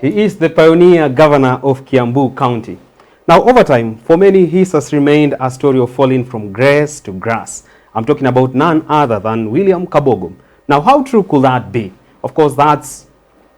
He is the pioneer governor of Kiambu County. Now, over time, for many, his has remained a story of falling from grace to grass. I'm talking about none other than William Kabogo. Now, how true could that be? Of course, that's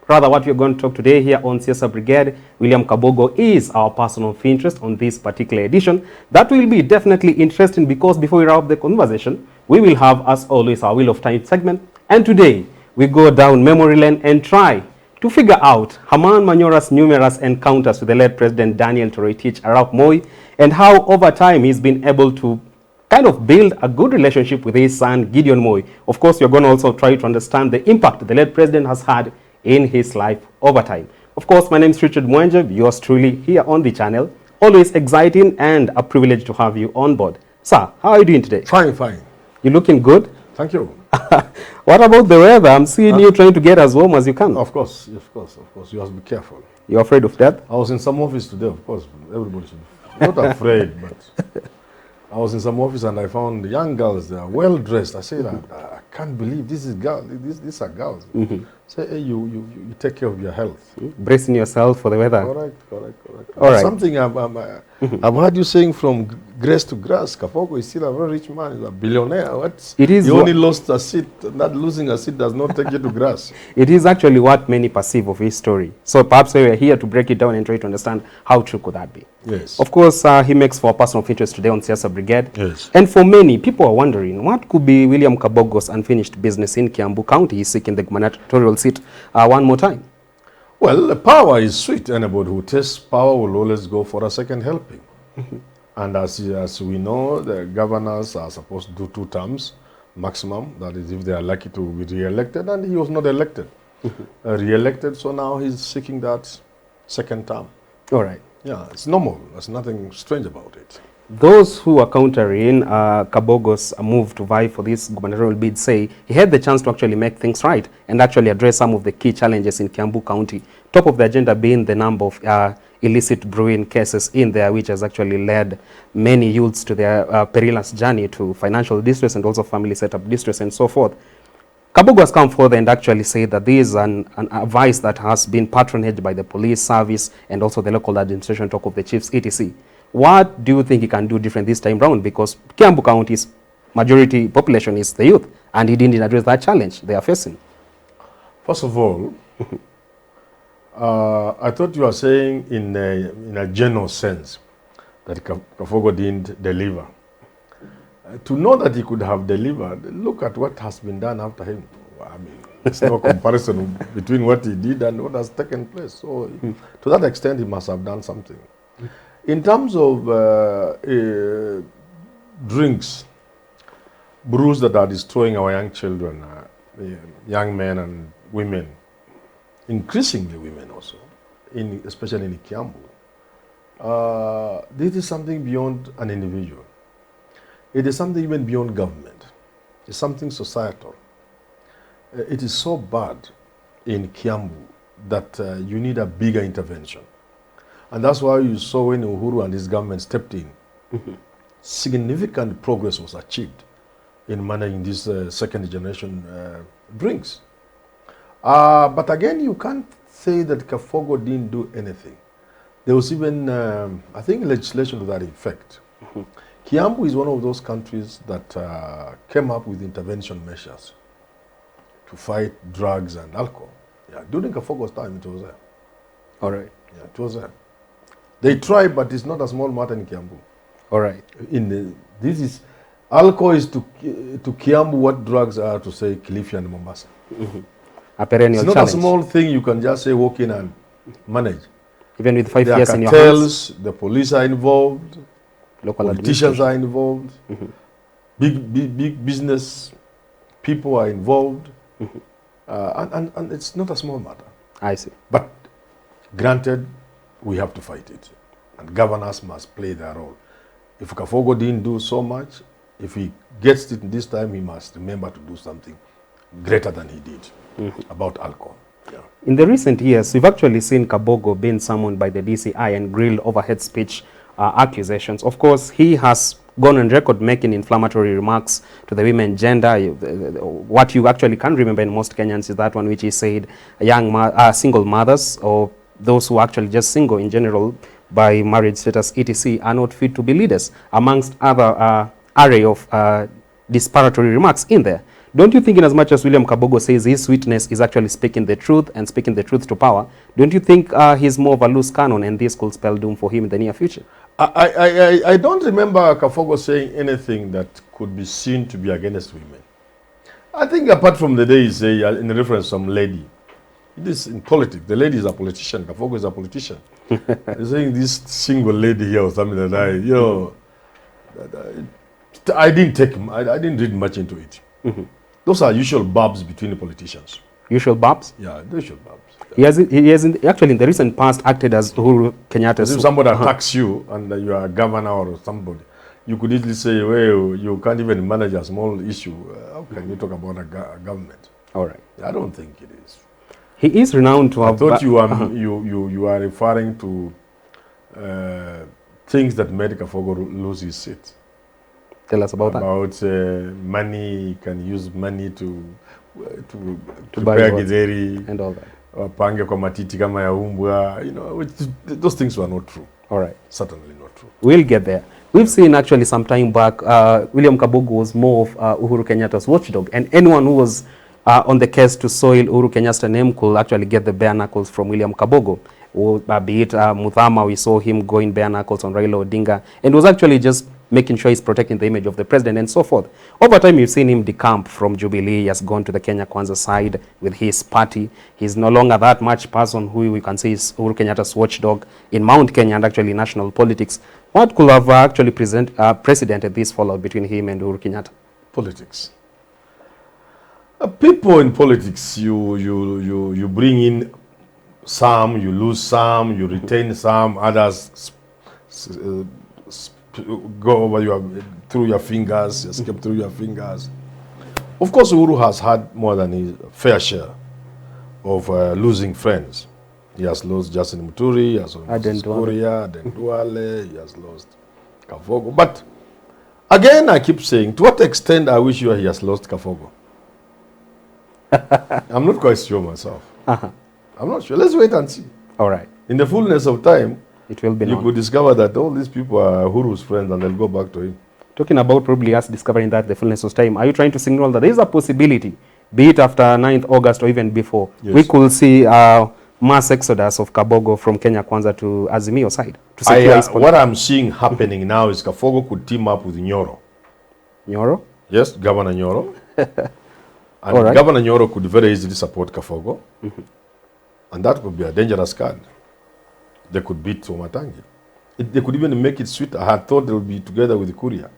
rather what we're going to talk today here on Siasa Brigade. William Kabogo is our person of interest on this particular edition. That will be definitely interesting because before we wrap up the conversation, we will have, as always, our Wheel of Time segment. And today, we go down memory lane and try to figure out Herman Manyora's numerous encounters with the late President Daniel Toroitich Arap Moi and how over time he's been able to kind of build a good relationship with his son Gideon Moi. Of course, you're going to also try to understand the impact the late president has had in his life over time. Of course, my name is Richard Mwenja, yours truly here on the channel. Always exciting and a privilege to have you on board. Sir, how are you doing today? Fine, fine. You looking good? Thank you. What about the weather? I'm seeing you trying to get as warm as you can. Of course. You have to be careful. You're afraid of that? I was in some office today, of course. Everybody should be not afraid, but I was in some office and I found young girls, they are well dressed. I said, I can't believe this is girl. These are girls. Say, hey, you take care of your health. Bracing yourself for the weather. Correct. All right. Something I've heard you saying from grace to grass. Kabogo is still a very rich man. He's a billionaire. What? It is. You only lost a seat. Not losing a seat does not take you to grass. It is actually what many perceive of his story. So perhaps we are here to break it down and try to understand how true could that be. Yes. Of course, he makes for a person of interest today on Siasa Brigade. Yes. And for many, people are wondering what could be William Kabogo's unfinished business in Kiambu County. He's seeking the gubernatorial seat one more time. Well, power is sweet. Anybody who tastes power will always go for a second helping. And as we know, the governors are supposed to do 2 terms maximum. That is, if they are lucky to be re-elected, and he was not elected, re-elected. So now he's seeking that second term. All right. Yeah, it's normal. There's nothing strange about it. Those who are countering Kabogo's move to vie for this gubernatorial bid say he had the chance to actually make things right and actually address some of the key challenges in Kiambu County. Top of the agenda being the number of illicit brewing cases in there, which has actually led many youths to their perilous journey to financial distress and also family setup distress and so forth. Kabogo has come forward and actually said that this is an advice that has been patronaged by the police service and also the local administration, talk of the chiefs, etc. What do you think he can do different this time round? Because Kiambu County's majority population is the youth, and he didn't address that challenge they are facing. First of all, I thought you were saying in a general sense that Kabogo didn't deliver. To know that he could have delivered, look at what has been done after him. I mean, there's no comparison between what he did and what has taken place. So, to that extent, he must have done something. In terms of drinks, brews that are destroying our young children, young men and women, increasingly women also, especially in Kiambu, this is something beyond an individual. It is something even beyond government. It's something societal. It is so bad in Kiambu that you need a bigger intervention. And that's why you saw when Uhuru and his government stepped in, significant progress was achieved in managing these second generation drinks. But again, you can't say that Kabogo didn't do anything. There was even, I think, legislation to that effect. Kiambu is one of those countries that came up with intervention measures to fight drugs and alcohol. Yeah, during Kabogo's time, it was there. All right. Yeah, it was there. They tried, but it's not a small matter in Kiambu. All right. Alcohol is to Kiambu what drugs are to, say, Kilifi and Mombasa. A perennial it's not challenge. A small thing you can just say walk in and manage. Even with 5 there years are in your cartels, hands. the police are involved, Local politicians are involved, big business people are involved, and it's not a small matter. I see. But granted, we have to fight it, and governors must play their role. If Kabogo didn't do so much, if he gets it this time, he must remember to do something greater than he did about alcohol. Yeah. In the recent years, we've actually seen Kabogo being summoned by the DCI and grilled over hate speech accusations. Of course, he has gone on record making inflammatory remarks to the women gender. What you actually can remember in most Kenyans is that one which he said young single mothers or those who are actually just single in general by marriage status, etc., are not fit to be leaders, amongst other array of disparatory remarks in there. Don't you think, in as much as William Kabogo says his witness is actually speaking the truth and speaking the truth to power, don't you think he's more of a loose cannon and this could spell doom for him in the near future? I don't remember Kabogo saying anything that could be seen to be against women. I think apart from the day he say in reference to some lady, it is in politics. The lady is a politician. Kabogo is a politician. He's saying this single lady here or something that I didn't take. I didn't read much into it. Those are usual barbs between the politicians. Usual barbs? Yeah, the usual barbs. He has actually in the recent past acted as Uhuru Kenyatta's. If somebody attacks you and you are a governor or somebody, you could easily say, well, you can't even manage a small issue. How can you talk about a government? All right. I don't think it is. He is renowned to have... I thought you are referring to things that made Kabogo lose his seat. Tell us about that. About money, can use money to buy githeri and all that. Pange kwa matiti kama ya umbwa, those things were not true. All right. Certainly not true. We'll get there. We've seen actually some time back, William Kabogo was more of Uhuru Kenyatta's watchdog, and anyone who was on the case to soil Uhuru Kenyatta's name could actually get the bare knuckles from William Kabogo. Be it Muthama, we saw him going bare knuckles on Raila Odinga, and was actually just making sure he's protecting the image of the president and so forth. Over time, you've seen him decamp from Jubilee. He has gone to the Kenya Kwanza side with his party. He's no longer that much person who we can say is Uhuru Kenyatta's watchdog in Mount Kenya and actually national politics. What could have actually precedented this fallout between him and Uhuru Kenyatta? Politics. People in politics, you bring in some, you lose some, you retain some, others go over through your fingers, escape through your fingers. Of course, Uhuru has had more than his fair share of losing friends. He has lost Justin Muturi, he has lost Kuria, Aden Duale, he has lost Kabogo. But again, I keep saying, to what extent I wish he has lost Kabogo? I'm not quite sure myself. I'm not sure. Let's wait and see. All right. In the fullness of time, it will be known. You could discover that all these people are Uhuru's friends and they'll go back to him. Talking about probably us discovering that the fullness of time, are you trying to signal that there is a possibility, be it after 9th August or even before, yes, we could see mass exodus of Kabogo from Kenya Kwanza to Azimio side? To secure his what I'm seeing happening now is Kabogo could team up with Nyoro. Nyoro? Yes, Governor Nyoro. And right, Governor Nyoro could very easily support Kabogo. And that could be a dangerous card. They could beat Somatangi. They could even make it sweet. I had thought they would be together with Kuria.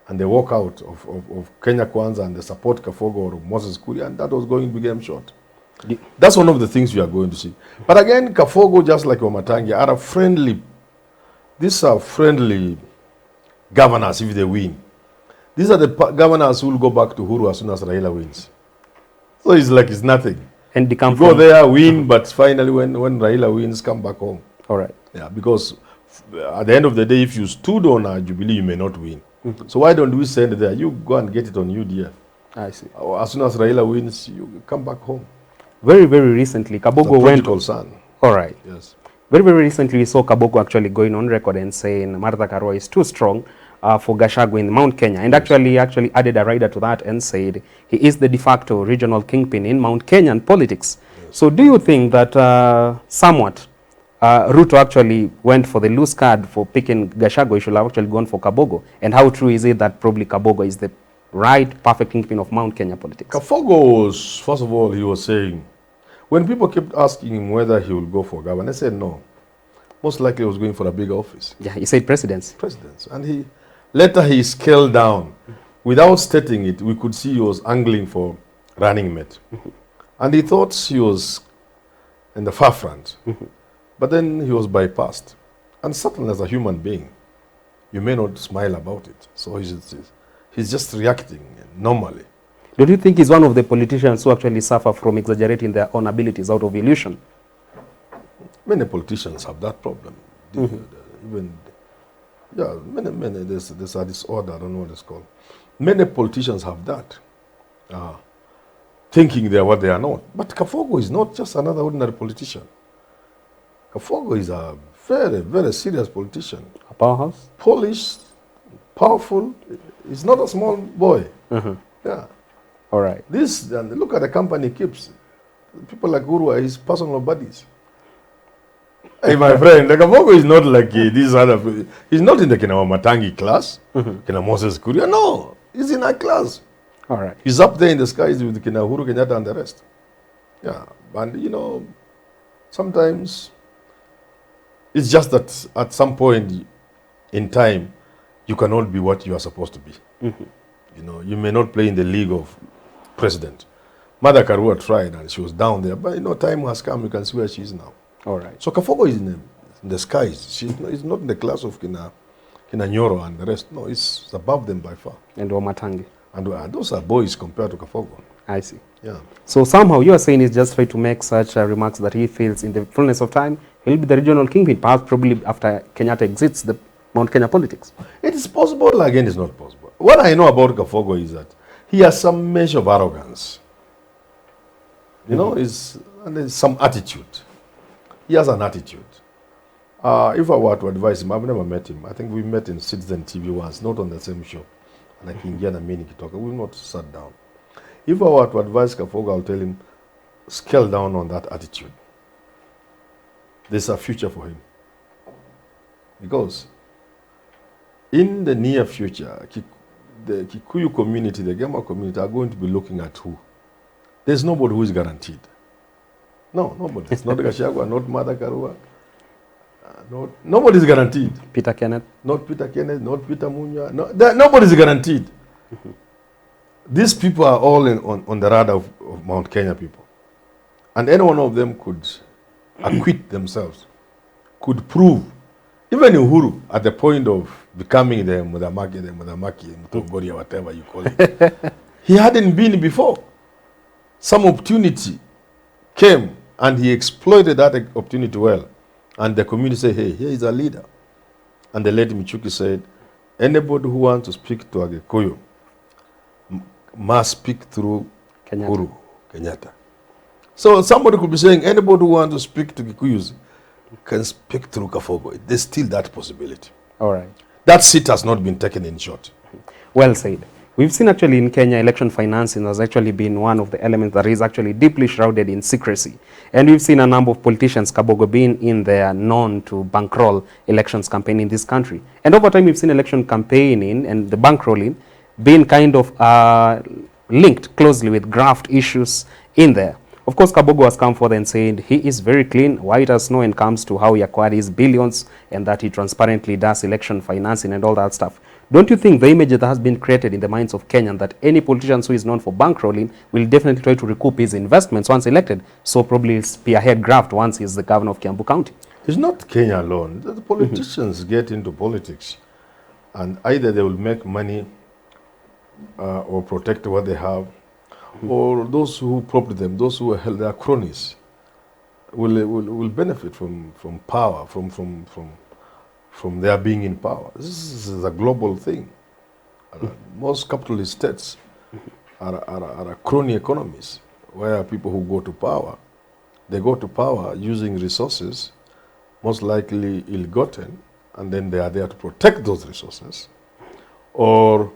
And they walk out of Kenya Kwanza and they support Kabogo or Moses Kuria, and that was going to become short. That's one of the things we are going to see. But again, Kabogo, just like Somatangi, are friendly. These are friendly governors if they win. These are the governors who will go back to Uhuru as soon as Raila wins. So it's like it's nothing. And go there, win, but finally when Raila wins, come back home. All right. Yeah, because at the end of the day, if you stood on a Jubilee, you may not win. So why don't we send there? You go and get it on UDF. I see. As soon as Raila wins, you come back home. Very, very recently, Kabogo went... son. All right. Yes. Very, very recently, we saw Kabogo actually going on record and saying Martha Karua is too strong for Gachagua in Mount Kenya, and actually added a rider to that and said he is the de facto regional kingpin in Mount Kenyan politics. Yes. So do you think that somewhat Ruto actually went for the loose card for picking Gachagua? He should have actually gone for Kabogo. And how true is it that probably Kabogo is the right perfect kingpin of Mount Kenya politics? Kabogo was, first of all, he was saying, when people kept asking him whether he will go for governor, I said no. Most likely he was going for a big office. Yeah, he said presidency. And later he scaled down. Without stating it, we could see he was angling for running mate. And he thought he was in the far front. But then he was bypassed. And certainly as a human being, you may not smile about it. So he's just reacting normally. Do you think he's one of the politicians who actually suffer from exaggerating their own abilities out of illusion? Many politicians have that problem. Even, yeah, many, there's a disorder, I don't know what it's called. Many politicians have that, thinking they are what they are not. But Kabogo is not just another ordinary politician. Kabogo is a very, very serious politician. A powerhouse? Polished, powerful. He's not a small boy. Yeah. All right. This, and look at the company he keeps. People like Guru are his personal buddies. Hey, my friend, the Kabogo is not like these other. He's not in the Kina Matangi class, Kina Moses Kuria. No, he's in our class. All right. He's up there in the skies with Kina Uhuru Kenyatta and the rest. Yeah, and you know, sometimes it's just that at some point in time, you cannot be what you are supposed to be. You know, you may not play in the league of president. Mother Karua tried and she was down there, but you know, time has come. You can see where she is now. All right. So Kabogo is in the skies. He's not in the class of Kina Nyoro and the rest. No, it's above them by far. And Wamatangi. And those are boys compared to Kabogo. I see. Yeah. So somehow you are saying he's just trying to make such remarks that he feels in the fullness of time he'll be the regional kingpin, perhaps probably after Kenyatta exits the Mount Kenya politics. It is possible, again it's not possible. What I know about Kabogo is that he has some measure of arrogance. You know, and there's some attitude. He has an attitude. If I were to advise him, I've never met him. I think we met in Citizen TV once, not on the same show. And I think Indiana Mini talk. We've not sat down. If I were to advise Kabogo, I'll tell him, scale down on that attitude. There's a future for him. Because in the near future, the Kikuyu community, the Gema community are going to be looking at who? There's nobody who is guaranteed. No, nobody. It's not Gachagua, not Mother Karua. Nobody is guaranteed. Peter Kenneth? Not Peter Kenneth, not Peter Mwenja. Nobody is guaranteed. These people are all on the radar of Mount Kenya people. And any one of them could acquit themselves, could prove, even Uhuru, at the point of becoming the Mudamaki, Mutongori, whatever you call it, he hadn't been before. Some opportunity came and he exploited that opportunity well. And the community said, hey, here is a leader. And the lady Michuki said, anybody who wants to speak to a Gikuyu must speak through Uhuru Kenyatta. So somebody could be saying, anybody who wants to speak to Gikuyus can speak through Kabogo. There's still that possibility. All right. That seat has not been taken in short. Well said. We've seen actually in Kenya, election financing has actually been one of the elements that is actually deeply shrouded in secrecy. And we've seen a number of politicians, Kabogo being in there, known to bankroll elections campaign in this country. And over time, we've seen election campaigning and the bankrolling being kind of linked closely with graft issues in there. Of course, Kabogo has come forward and said he is very clean, white as snow, when it comes to how he acquired his billions and that he transparently does election financing and all that stuff. Don't you think the image that has been created in the minds of Kenyans that any politician who is known for bankrolling will definitely try to recoup his investments once elected, so probably spearhead graft once he's the governor of Kiambu County? It's not Kenya alone. The politicians get into politics and either they will make money or protect what they have, or those who prop them, those who are held, their cronies, will benefit from power, from their being in power. This is a global thing. Most capitalist states are crony economies, where people who go to power, they go to power using resources, most likely ill-gotten, and then they are there to protect those resources, or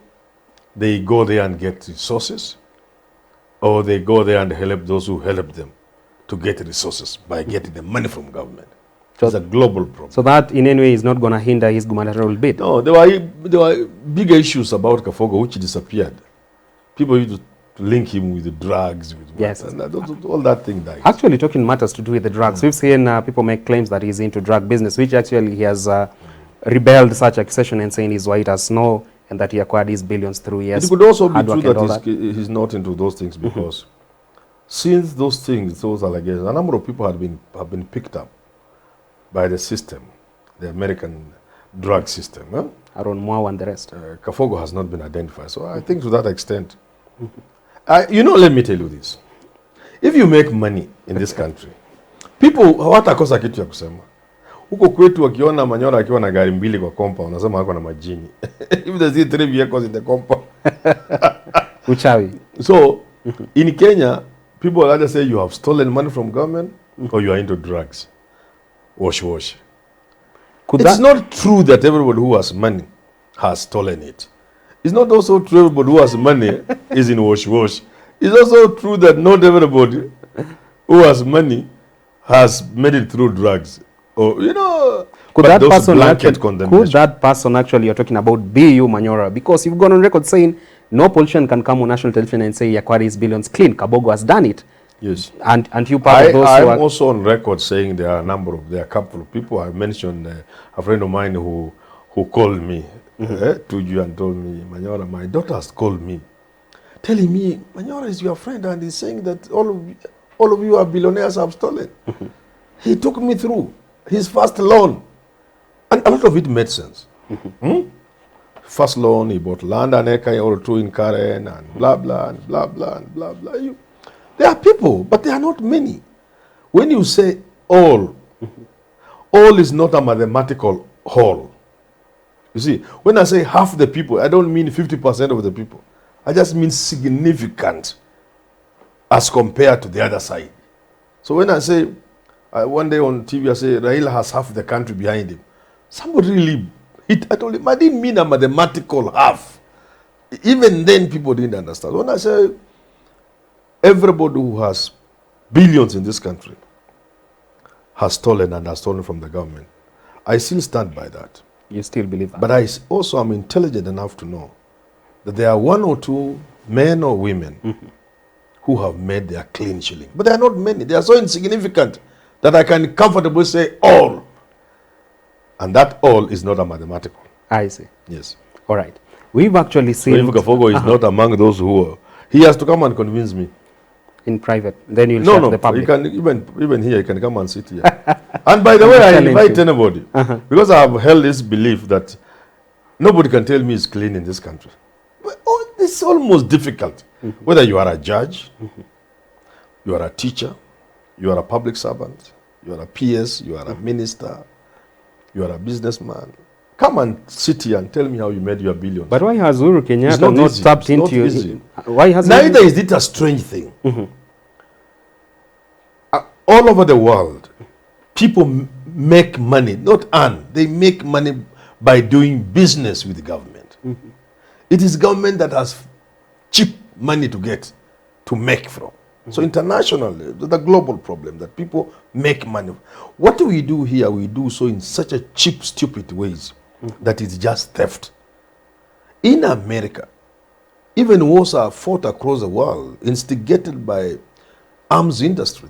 they go there and get resources, or they go there and help those who help them to get resources by getting the money from government. So it's a global problem. So that in any way is not going to hinder his gubernatorial bid? No, there were big issues about Kabogo which disappeared. People used to link him with the drugs, with all that thing died. Actually, talking matters to do with the drugs. We've seen people make claims that he's into drug business, which actually he has rebelled such accusation and saying he's white as snow and that he acquired his billions through years. It could also be true that he's not into those things because since those things, those allegations, a number of people have been picked up by the system, the American drug system. Aaron Mwau and the rest. Kabogo has not been identified. So I think to that extent, let me tell you this. If you make money in this country, people hawatakosa kitu ya kusema. Huko kwetu wakiona Manyora akiwa na gari mbili kwa compound, wanasema hako na majini. If they see 3 vehicles in the compound. Uchawi. So, in Kenya, people will either say you have stolen money from government or you are into drugs. wash. Could It's that, not true that everybody who has money has stolen it. It's not also true everybody who has money is in wash. It's also true that not everybody who has money has made it through drugs. Or, could but that those person blanket actually, condemnation. could that person actually you're talking about be you, Manyora? Because you've gone on record saying no politician can come on national television and say Yakwari is billions clean. Kabogo has done it. Yes. And you part of those who I'm are... also on record saying there are a couple of people. I mentioned a friend of mine who called me to you and told me, Manyora, my daughter has called me, telling me, Manyora is your friend and he's saying that all of you are billionaires have stolen. He took me through his first loan. And a lot of it made sense. First loan, he bought land and acre or two in Karen and blah, blah, and blah, blah, and blah, blah. There are people, but they are not many. When you say all is not a mathematical whole. You see, when I say half the people, I don't mean 50% of the people. I just mean significant as compared to the other side. So when I say, one day on TV, I say, Raila has half the country behind him. Somebody really hit, I told him, I didn't mean a mathematical half. Even then, people didn't understand. When I say, everybody who has billions in this country has stolen and has stolen from the government, I still stand by that. You still believe that? But I also am intelligent enough to know that there are one or two men or women who have made their clean shilling. But they are not many. They are so insignificant that I can comfortably say all. And that all is not a mathematical. I see. Yes. All right. We've actually seen... So if Kabogo is not among those who are, he has to come and convince me. In private. Then you'll shut the public. You can, even here, you can come and sit here. And by the way, I invite anybody. Because I have held this belief that nobody can tell me it's clean in this country. It's almost difficult. Whether you are a judge, you are a teacher, you are a public servant, you are a PS, you are a minister, you are a businessman. Come and sit here and tell me how you made your billions. But why has Uhuru Kenyatta not tapped into you? Why has Neither is it a strange thing. All over the world, people make money, not earn. They make money by doing business with the government. It is government that has cheap money to make from. So internationally, the global problem that people make money. What we do here, we do so in such a cheap, stupid ways that it's just theft. In America, even wars are fought across the world, instigated by the arms industry.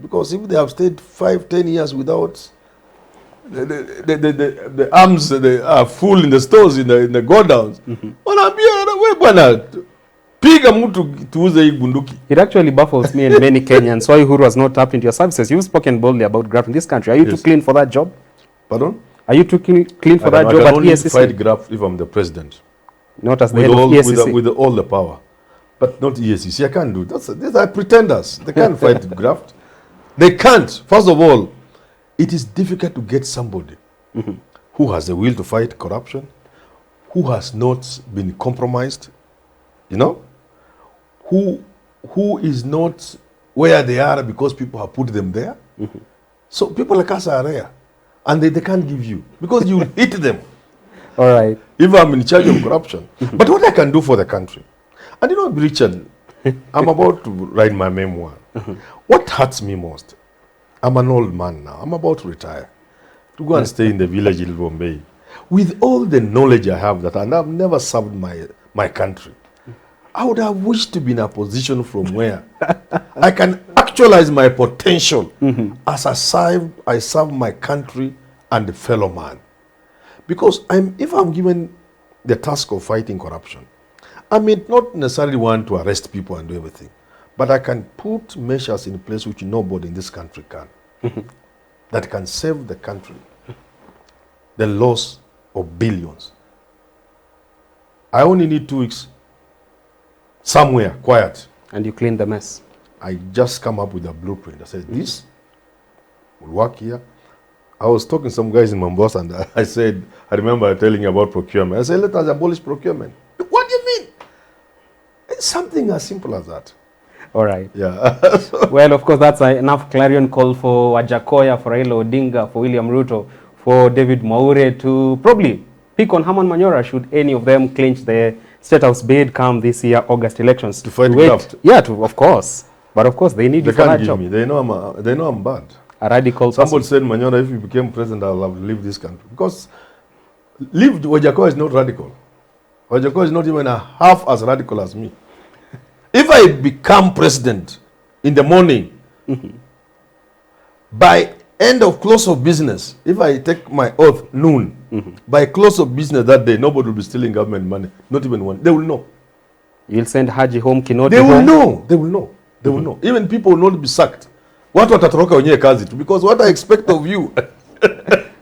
Because if they have stayed 5-10 years without the arms, they are full in the stores, in the godowns. It actually baffles me and many Kenyans why Uhuru has not tapped into your services. You've spoken boldly about graft in this country. Are you too clean for that job? Pardon? Are you too clean for that job at at only ESCC? fight graft if I'm the president. Not as the head of ESCC. With all the power. But not ESCC. I can't do it. These are pretenders. They can't fight graft. They can't. First of all, it is difficult to get somebody who has the will to fight corruption, who has not been compromised, who is not where they are because people have put them there. So people like us are rare. And they can't give you because you will hit them. All right. If I'm in charge of corruption. But what I can do for the country. And Richard, I'm about to write my memoir. What hurts me most? I'm an old man now. I'm about to retire. To go and stay in the village in Bombay. With all the knowledge I have that, and I've never served my country. I would have wished to be in a position from where I can actualize my potential as I serve my country and the fellow man. Because if I'm given the task of fighting corruption, I may not necessarily want to arrest people and do everything, but I can put measures in place which nobody in this country can, that can save the country the loss of billions. I only need 2 weeks somewhere, quiet. And you clean the mess. I just come up with a blueprint. I said, this will work here. I was talking to some guys in Mombasa and I remember telling you about procurement. I said, let us abolish procurement. What do you mean? It's something as simple as that. All right. Yeah. Well, of course, that's enough clarion call for Wajakoya, for Raila Odinga, for William Ruto, for David Mwaure to probably pick on Herman Manyora should any of them clinch the State House bid come this year August elections. To fight wait. graft. Yeah, of course. But of course, they need They you for can't that give job. me. They know I'm bad. A radical Somebody person. said, Manyora, if you became president, I'll have to leave this country. Because Wajakoya is not radical. Wajakoya is not even a half as radical as me. If I become president in the morning, by end of close of business, if I take my oath noon, by close of business that day, nobody will be stealing government money. Not even one. They will know. You'll send Haji home, Kinoti They will home. know. They will know. They will know. Even people will not be sacked. What watatoroka wenyewe kazi tu? Because what I expect of you,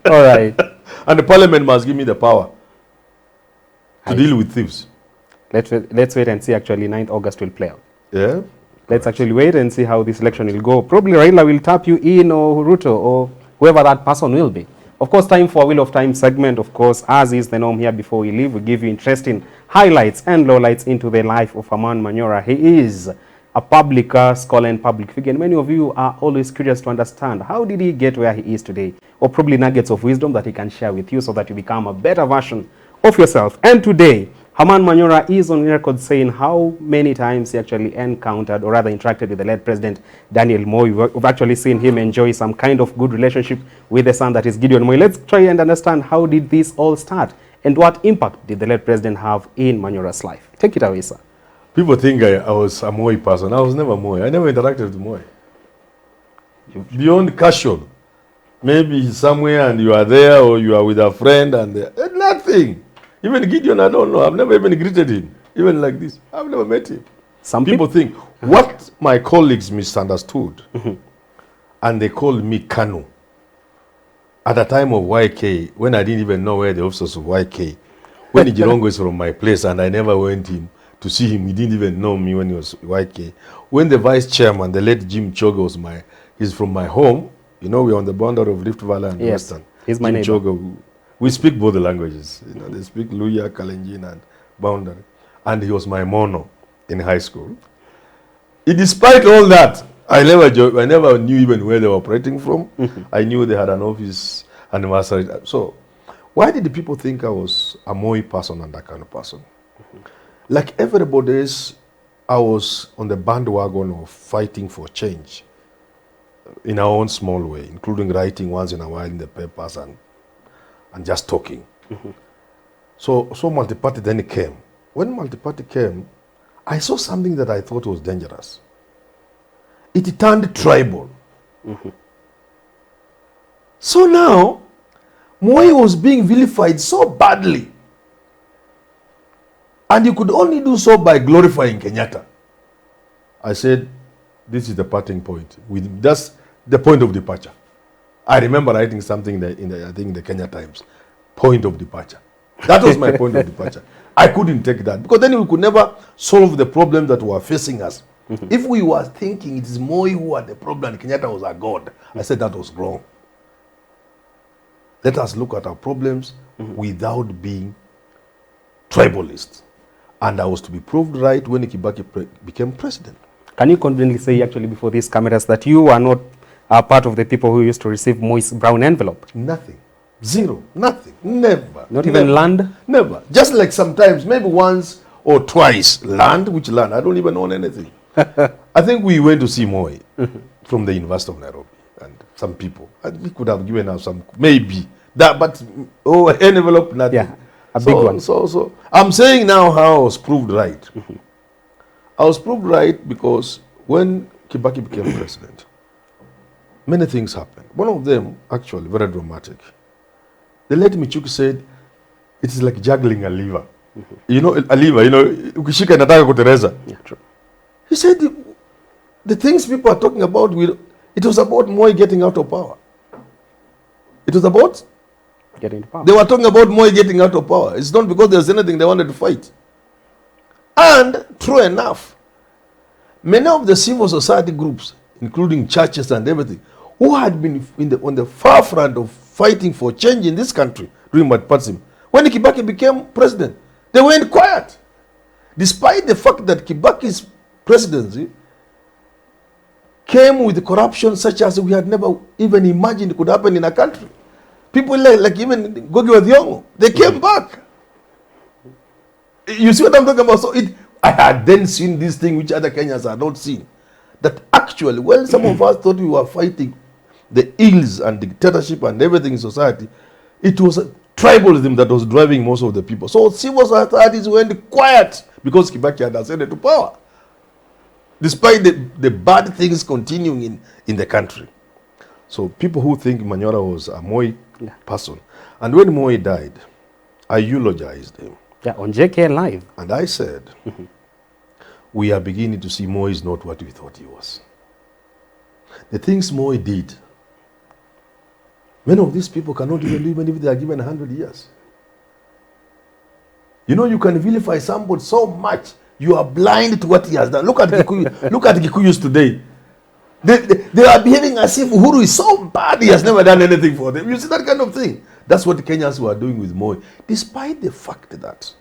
All right. and the parliament must give me the power to deal with thieves. Let's wait and see. Actually, 9th August will play out. Yeah. Let's actually wait and see how this election will go. Probably Raila will tap you in, or Ruto, or whoever that person will be. Of course, time for Wheel of Time segment. Of course, as is the norm here before we leave, we give you interesting highlights and lowlights into the life of Herman Manyora. He is a public scholar and public figure. And many of you are always curious to understand how did he get where he is today, or probably nuggets of wisdom that he can share with you so that you become a better version of yourself. And today, Herman Manyora is on record saying how many times he actually encountered or rather interacted with the late President Daniel Moi. We've actually seen him enjoy some kind of good relationship with the son that is Gideon Moi. Let's try and understand how did this all start and what impact did the late President have in Manyora's life. Take it away, sir. People think I was a Moi person. I was never Moi. I never interacted with Moi. Beyond casual. Maybe he's somewhere and you are there, or you are with a friend and nothing. Even Gideon, I don't know. I've never even greeted him. Even like this. I've never met him. Some People think what my colleagues misunderstood, and they called me Kanu. At the time of YK, when I didn't even know where the officers of YK, when Ijirongo is from my place and I never went in to see him, he didn't even know me when he was YK. When the vice chairman, the late Jim Chogo, he's from my home. You know, we're on the boundary of Rift Valley and Western. He's my neighbor. Chogo, we speak both the languages. You know, they speak Luya, Kalenjin, and Boundary. And he was my mono in high school. Despite all that, I never knew even where they were operating from. I knew they had an office anniversary. So, why did the people think I was a Moi person and that kind of person? Like everybody else, I was on the bandwagon of fighting for change in our own small way, including writing once in a while in the papers and just talking. So multi-party then came. When multi-party came, I saw something that I thought was dangerous. It turned tribal. So now, Moi was being vilified so badly. And you could only do so by glorifying Kenyatta. I said, this is the parting point. That's the point of departure. I remember writing something in the Kenya Times. Point of departure. That was my point of departure. I couldn't take that. Because then we could never solve the problems that were facing us. If we were thinking it is Moi who had the problem and Kenyatta was our God, I said that was wrong. Let us look at our problems without being tribalist. And I was to be proved right when Kibaki became president. Can you confidently say actually before these cameras that you are not part of the people who used to receive Moi's brown envelope? Nothing. Zero. Nothing. Never. Not even land? Never. Just like sometimes, maybe once or twice. Land? Which land? I don't even own anything. I think we went to see Moi from the University of Nairobi and some people. And we could have given us some, maybe. That, but, envelope, nothing. Yeah, a big one. So, I'm saying now how I was proved right. I was proved right because when Kibaki became president, many things happened. One of them, actually, very dramatic. The late Michuki said, it is like juggling a lever. You know, a lever, ukishika inataka kutereza. Yeah, true. He said, the things people are talking about, it was about Moi getting out of power. It was about getting to power. They were talking about Moi getting out of power. It's not because there's anything they wanted to fight. And true enough, many of the civil society groups, including churches and everything, who had been on the far front of fighting for change in this country during Matpasim, when Kibaki became president, they went quiet. Despite the fact that Kibaki's presidency came with corruption such as we had never even imagined could happen in a country. People like even Gogi Wadhiongo, they came back. You see what I'm talking about? So I had then seen this thing which other Kenyans had not seen. That actually, well, some of us thought we were fighting the ills and dictatorship and everything in society. It was tribalism that was driving most of the people. So civil societies went quiet because Kibaki had ascended to power, despite the bad things continuing in the country. So people who think Manyora was a Moi person, and when Moi died, I eulogized him. Yeah, on JK Live. And I said, we are beginning to see Moi is not what we thought he was. The things Moi did, many of these people cannot even do even if they are given 100 years. You know, you can vilify somebody so much, you are blind to what he has done. Look at Gikuyu. Look at Gikuyus today. They are behaving as if Uhuru is so bad, he has never done anything for them. You see that kind of thing? That's what the Kenyans were doing with Moi. Despite the fact that,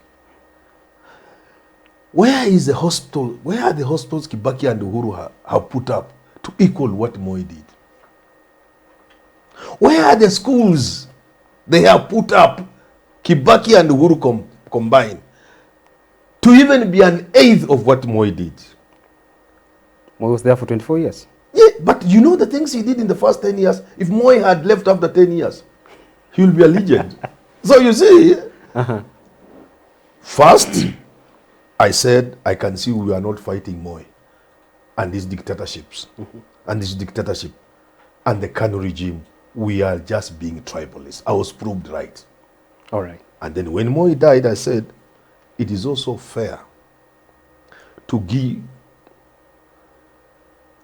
where is the hospital? Where are the hospitals Kibaki and Uhuru have put up to equal what Moi did? Where are the schools they have put up, Kibaki and Uhuru combined, to even be an eighth of what Moi did? Moi was there for 24 years. Yeah, but you know the things he did in the first 10 years? If Moi had left after 10 years, he will be a legend. So you see, first, I said, I can see we are not fighting Moi and his dictatorships, and his dictatorship, and the Kanu regime. We are just being tribalists. I was proved right. All right. And then when Moi died, I said, it is also fair to give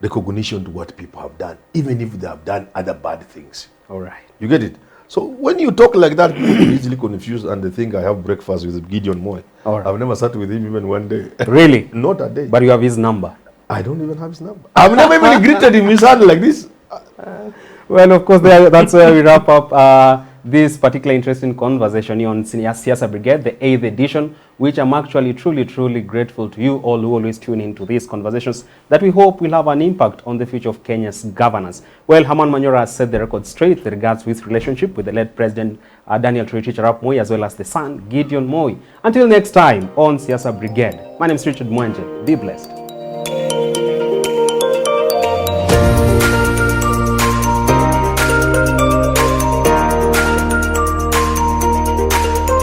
recognition to what people have done, even if they have done other bad things. All right. You get it? So when you talk like that, people will easily confused and they think I have breakfast with Gideon Moi. All right. I've never sat with him even one day. Really? Not a day. But you have his number. I don't even have his number. I've never even greeted him in his hand like this. Well, of course, that's where we wrap up this particular interesting conversation here on Siasa Brigade, the 8th edition, which I'm actually truly grateful to you all who always tune into these conversations that we hope will have an impact on the future of Kenya's governance. Well, Herman Manyora has set the record straight with regards to his relationship with the late President Daniel Toroitich arap Moi, as well as the son, Gideon Moi. Until next time on Siasa Brigade, my name is Richard Mwenja. Be blessed.